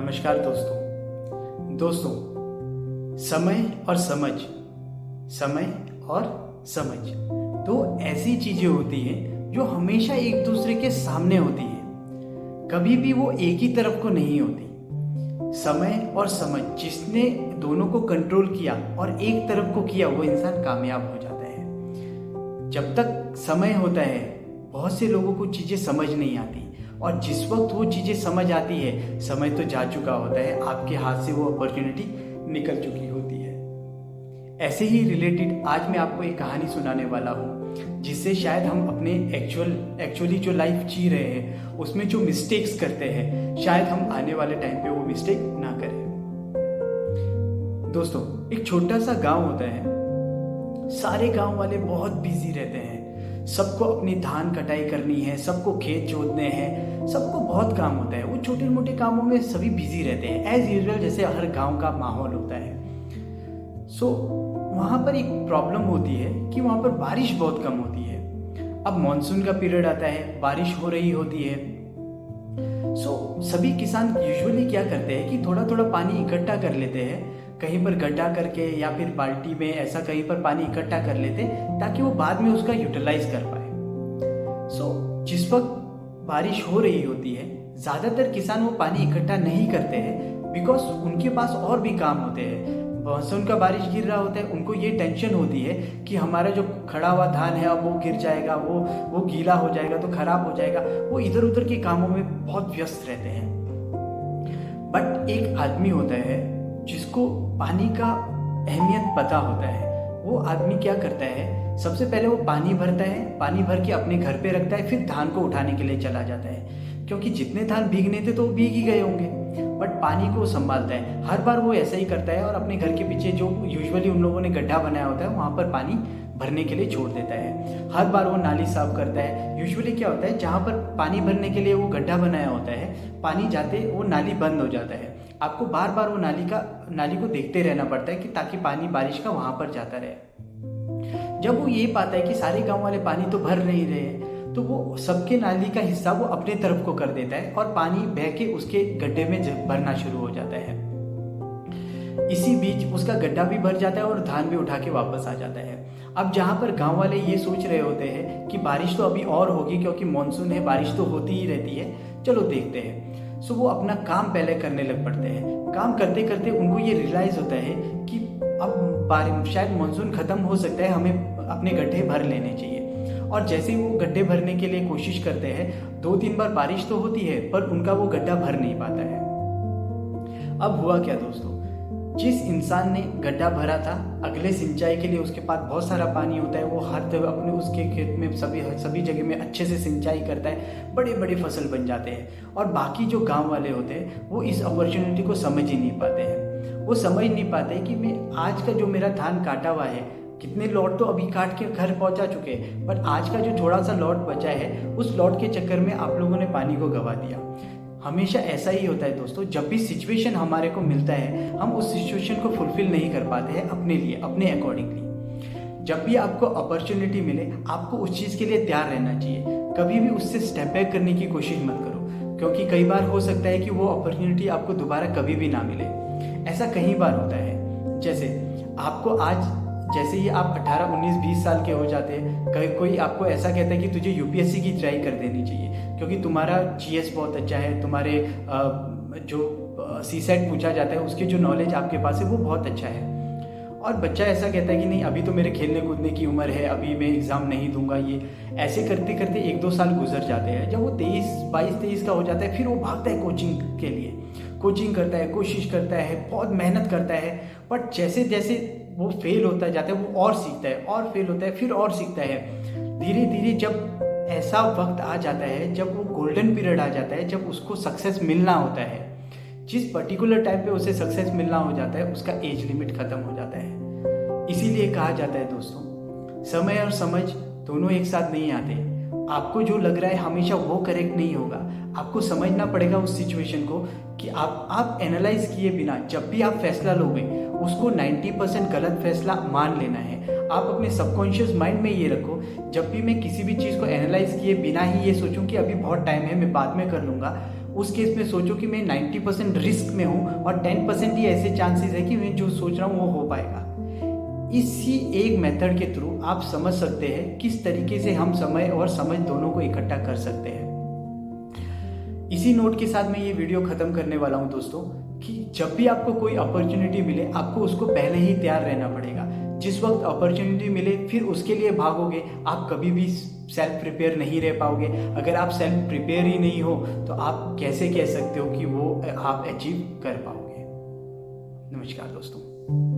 नमस्कार दोस्तों। समय और समझ दो ऐसी चीजें होती हैं जो हमेशा एक दूसरे के सामने होती हैं, कभी भी वो एक ही तरफ को नहीं होती। समय और समझ जिसने दोनों को कंट्रोल किया और एक तरफ को किया वो इंसान कामयाब हो जाता है। जब तक समय होता है बहुत से लोगों को चीजें समझ नहीं आती, और जिस वक्त वो चीज़ें समझ आती है समय तो जा चुका होता है, आपके हाथ से वो अपॉर्चुनिटी निकल चुकी होती है। ऐसे ही रिलेटेड आज मैं आपको एक कहानी सुनाने वाला हूँ जिससे शायद हम अपने एक्चुअली जो लाइफ जी रहे हैं उसमें जो मिस्टेक्स करते हैं शायद हम आने वाले टाइम पे वो मिस्टेक ना करें। दोस्तों, एक छोटा सा गांव होता है, सारे गांव वाले बहुत बिजी रहते हैं, सबको अपनी धान कटाई करनी है, सबको खेत जोतने हैं, सबको बहुत काम होता है। वो छोटे मोटे कामों में सभी बिजी रहते हैं एज यूजुअल, जैसे हर गांव का माहौल होता है। वहाँ पर एक प्रॉब्लम होती है कि वहाँ पर बारिश बहुत कम होती है। अब मॉनसून का पीरियड आता है, बारिश हो रही होती है। सभी किसान यूजुअली क्या करते हैं कि थोड़ा थोड़ा पानी इकट्ठा कर लेते हैं, कहीं पर गड्ढा करके या फिर बाल्टी में ऐसा कहीं पर पानी इकट्ठा कर लेते ताकि वो बाद में उसका यूटिलाइज कर पाए। जिस वक्त बारिश हो रही होती है ज़्यादातर किसान वो पानी इकट्ठा नहीं करते हैं बिकॉज उनके पास और भी काम होते हैं। मानसून का बारिश गिर रहा होता है, उनको ये टेंशन होती है कि हमारा जो खड़ा हुआ धान है अब वो गिर जाएगा, वो गीला हो जाएगा तो खराब हो जाएगा। वो इधर उधर के कामों में बहुत व्यस्त रहते हैं। बट एक आदमी होता है जिसको पानी का अहमियत पता होता है। वो आदमी क्या करता है, सबसे पहले वो पानी भरता है, पानी भर के अपने घर पे रखता है, फिर धान को उठाने के लिए चला जाता है क्योंकि जितने धान भीगने थे तो वो भीग ही गए होंगे। बट पानी को संभालता है, हर बार वो ऐसा ही करता है और अपने घर के पीछे जो यूजुअली उन लोगों ने गड्ढा बनाया होता है वहाँ पर पानी भरने के लिए छोड़ देता है। हर बार वो नाली साफ करता है। यूजुअली क्या होता है, जहाँ पर पानी भरने के लिए वो गड्ढा बनाया होता है, पानी जाते वो नाली बंद हो जाता है। आपको बार बार वो नाली को देखते रहना पड़ता है कि ताकि पानी बारिश का वहां पर जाता रहे। जब वो ये पाता है कि सारे गांव वाले पानी तो भर नहीं रहे तो वो सबके नाली का हिस्सा वो अपने तरफ को कर देता है और पानी बह के उसके गड्ढे में भरना शुरू हो जाता है। इसी बीच उसका गड्ढा भी भर जाता है और धान भी उठा के वापस आ जाता है। अब जहाँ पर गांव वाले ये सोच रहे होते हैं कि बारिश तो अभी और होगी क्योंकि मानसून है, बारिश तो होती ही रहती है, चलो देखते हैं। वो अपना काम पहले करने लग पड़ते हैं। काम करते करते उनको ये रियलाइज होता है कि अब शायद मानसून खत्म हो सकता है, हमें अपने गड्ढे भर लेने चाहिए। और जैसे ही वो गड्ढे भरने के लिए कोशिश करते हैं, 2-3 बार बारिश तो होती है पर उनका वो गड्ढा भर नहीं पाता है। अब हुआ क्या दोस्तों, जिस इंसान ने गड्ढा भरा था अगले सिंचाई के लिए उसके पास बहुत सारा पानी होता है, वो हर तरह अपने उसके खेत में सभी जगह में अच्छे से सिंचाई करता है, बड़े बड़े फसल बन जाते हैं। और बाकी जो गांव वाले होते हैं वो इस अपॉर्चुनिटी को समझ ही नहीं पाते हैं। वो समझ नहीं पाते कि मैं आज का जो मेरा धान काटा हुआ है, कितने लॉट तो अभी काट के घर पहुंचा चुके हैं, पर आज का जो थोड़ा सा लॉट बचा है उस लॉट के चक्कर में आप लोगों ने पानी को गवा दिया। हमेशा ऐसा ही होता है दोस्तों, जब भी सिचुएशन हमारे को मिलता है हम उस सिचुएशन को फुलफिल नहीं कर पाते हैं अपने लिए, अपने अकॉर्डिंगली। जब भी आपको अपॉर्चुनिटी मिले आपको उस चीज़ के लिए तैयार रहना चाहिए। कभी भी उससे स्टेप बैक करने की कोशिश मत करो क्योंकि कई बार हो सकता है कि वो अपॉर्चुनिटी आपको दोबारा कभी भी ना मिले। ऐसा कई बार होता है, जैसे आपको आज जैसे ही आप 18, 19, 20 साल के हो जाते हैं, कोई आपको ऐसा कहता है कि तुझे यूपीएससी की ट्राई कर देनी चाहिए क्योंकि तुम्हारा जीएस बहुत अच्छा है, तुम्हारे जो सीसेट पूछा जाता है उसके जो नॉलेज आपके पास है वो बहुत अच्छा है। और बच्चा ऐसा कहता है कि नहीं अभी तो मेरे खेलने कूदने की उम्र है, अभी मैं एग्ज़ाम नहीं दूंगा। ये ऐसे करते करते 1-2 साल गुजर जाते हैं। जब वो 22-23 का हो जाता है फिर वो भागता है कोचिंग के लिए, कोचिंग करता है, कोशिश करता है, बहुत मेहनत करता है। बट जैसे जैसे वो फेल होता जाता है वो और सीखता है, और फेल होता है फिर और सीखता है। धीरे धीरे जब ऐसा वक्त आ जाता है, जब वो गोल्डन पीरियड आ जाता है, जब उसको सक्सेस मिलना होता है, जिस पर्टिकुलर टाइम पे उसे सक्सेस मिलना हो जाता है उसका एज लिमिट खत्म हो जाता है। इसीलिए कहा जाता है दोस्तों, समय और समझ दोनों एक साथ नहीं आते। आपको जो लग रहा है हमेशा वो करेक्ट नहीं होगा। आपको समझना पड़ेगा उस सिचुएशन को कि आप एनालाइज किए बिना जब भी आप फैसला लोगे उसको 90% गलत फैसला मान लेना है। आप अपने सबकॉन्शियस माइंड में ये रखो, जब भी मैं किसी भी चीज़ को एनालाइज किए बिना ही ये सोचूं कि अभी बहुत टाइम है मैं बाद में कर लूँगा, उस केस में सोचो कि मैं 90% रिस्क में हूँ और 10% ही ऐसे चांसेस है कि मैं जो सोच रहा हूँ वो हो पाएगा। इसी एक मेथड के थ्रू आप समझ सकते हैं किस तरीके से हम समय और समझ दोनों को इकट्ठा कर सकते हैं। इसी नोट के साथ मैं ये वीडियो ख़त्म करने वाला हूँ दोस्तों, कि जब भी आपको कोई अपॉर्चुनिटी मिले आपको उसको पहले ही तैयार रहना पड़ेगा। जिस वक्त अपॉर्चुनिटी मिले फिर उसके लिए भागोगे, आप कभी भी सेल्फ प्रिपेयर नहीं रह पाओगे। अगर आप सेल्फ प्रिपेयर ही नहीं हो तो आप कैसे कह सकते हो कि वो आप अचीव कर पाओगे। नमस्कार दोस्तों।